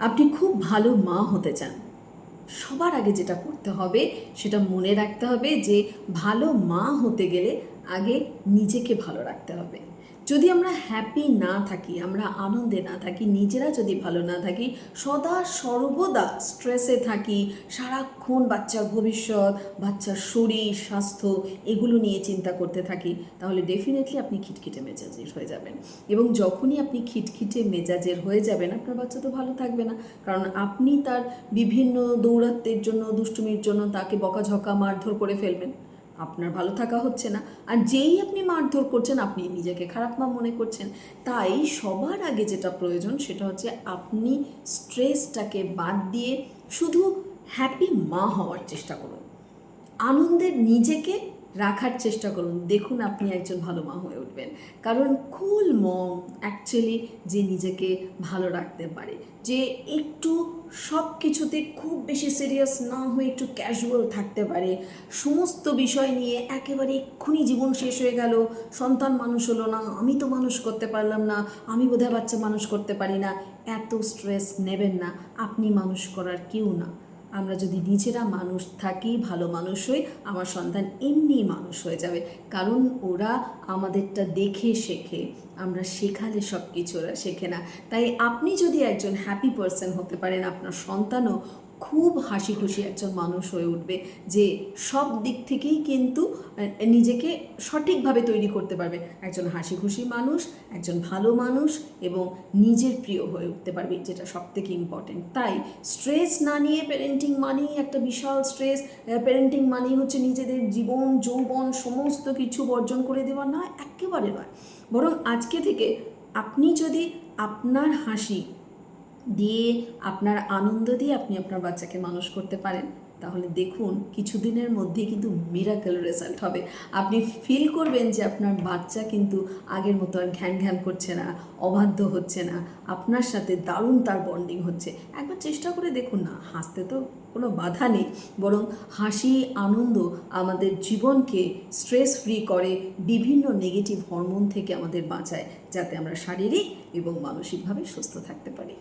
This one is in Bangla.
আপনি খুব ভালো মা হতে চান, সবার আগে যেটা করতে হবে সেটা মনে রাখতে হবে যে ভালো মা হতে গেলে আগে নিজেকে ভালো রাখতে হবে। যদি আমরা হ্যাপি না থাকি, আমরা আনন্দে না থাকি, নিজেরা যদি ভালো না থাকি, সদা সর্বদা স্ট্রেসে থাকি, সারাক্ষণ বাচ্চার ভবিষ্যৎ, বাচ্চার শরীর স্বাস্থ্য এগুলো নিয়ে চিন্তা করতে থাকি, তাহলে ডেফিনেটলি আপনি খিটখিটে মেজাজের হয়ে যাবেন। এবং যখনই আপনি খিটখিটে মেজাজের হয়ে যাবেন, আপনার বাচ্চা তো ভালো থাকবে না। কারণ আপনি তার বিভিন্ন দৌরাত্ম্যের জন্য, দুষ্টুমির জন্য তাকে বকাঝকা মারধর করে ফেলবেন, আপনার ভালো থাকা হচ্ছে না। আর যেই আপনি মারধর করছেন, আপনি নিজেকে খারাপ মা মনে করছেন। তাই সবার আগে যেটা প্রয়োজন সেটা হচ্ছে আপনি স্ট্রেসটাকে বাদ দিয়ে শুধু হ্যাপি মা হওয়ার চেষ্টা করুন, আনন্দের নিজেকে রাখার চেষ্টা করুন। দেখুন আপনি একজন ভালো মা হয়ে উঠবেন। কারণ কুল মম অ্যাকচুয়ালি যে নিজেকে ভালো রাখতে পারে, যে একটু সব কিছুতে খুব বেশি সিরিয়াস না হয়ে একটু ক্যাজুয়াল থাকতে পারে, সমস্ত বিষয় নিয়ে একেবারে এক্ষুনি জীবন শেষ হয়ে গেল, সন্তান মানুষ হলো না, আমি তো মানুষ করতে পারলাম না, আমি বোধহয় বাচ্চা মানুষ করতে পারি না, এত স্ট্রেস নেবেন না। আপনি মানুষ করার কেউ না। আমরা যদি নিজেরা মানুষ থাকি, ভালো মানুষ হই, আমার সন্তান এমনি মানুষ হয়ে যাবে। কারণ ওরা আমাদেরটা দেখে শেখে, আমরা শেখালে সব কিছু ওরা শেখে না। তাই আপনি যদি একজন হ্যাপি পারসন হতে পারেন, আপনার সন্তানও খুব হাসি খুশি একজন মানুষ হয়ে উঠবে, যে সব দিক থেকেই কিন্তু নিজেকে সঠিকভাবে তৈরি করতে পারবে। একজন হাসি খুশি মানুষ, একজন ভালো মানুষ এবং নিজের প্রিয় হয়ে উঠতে পারবে, যেটা সবথেকে ইম্পর্টেন্ট। তাই স্ট্রেস না নিয়ে, প্যারেন্টিং মানেই একটা বিশাল স্ট্রেস, প্যারেন্টিং মানেই হচ্ছে নিজেদের জীবন যৌবন সমস্ত কিছু বর্জন করে দেওয়া, না, একেবারে নয়। বরং আজকে থেকে আপনি যদি আপনার হাসি দিয়ে, আপনার আনন্দ দিয়ে আপনি আপনার বাচ্চাকে মানুষ করতে পারেন, তাহলে দেখুন কিছুদিনের মধ্যেই কিন্তু মিরাকেল রেজাল্ট হবে। আপনি ফিল করবেন যে আপনার বাচ্চা কিন্তু আগের মতো আর ঘ্যান ঘ্যান করছে না, অবাধ্য হচ্ছে না, আপনার সাথে দারুণ তার বন্ডিং হচ্ছে। একবার চেষ্টা করে দেখুন না, হাসতে তো কোনো বাধা নেই, বরং হাসি আনন্দ আমাদের জীবনকে স্ট্রেস ফ্রি করে, বিভিন্ন নেগেটিভ হরমোন থেকে আমাদের বাঁচায়, যাতে আমরা শারীরিক এবং মানসিকভাবে সুস্থ থাকতে পারি।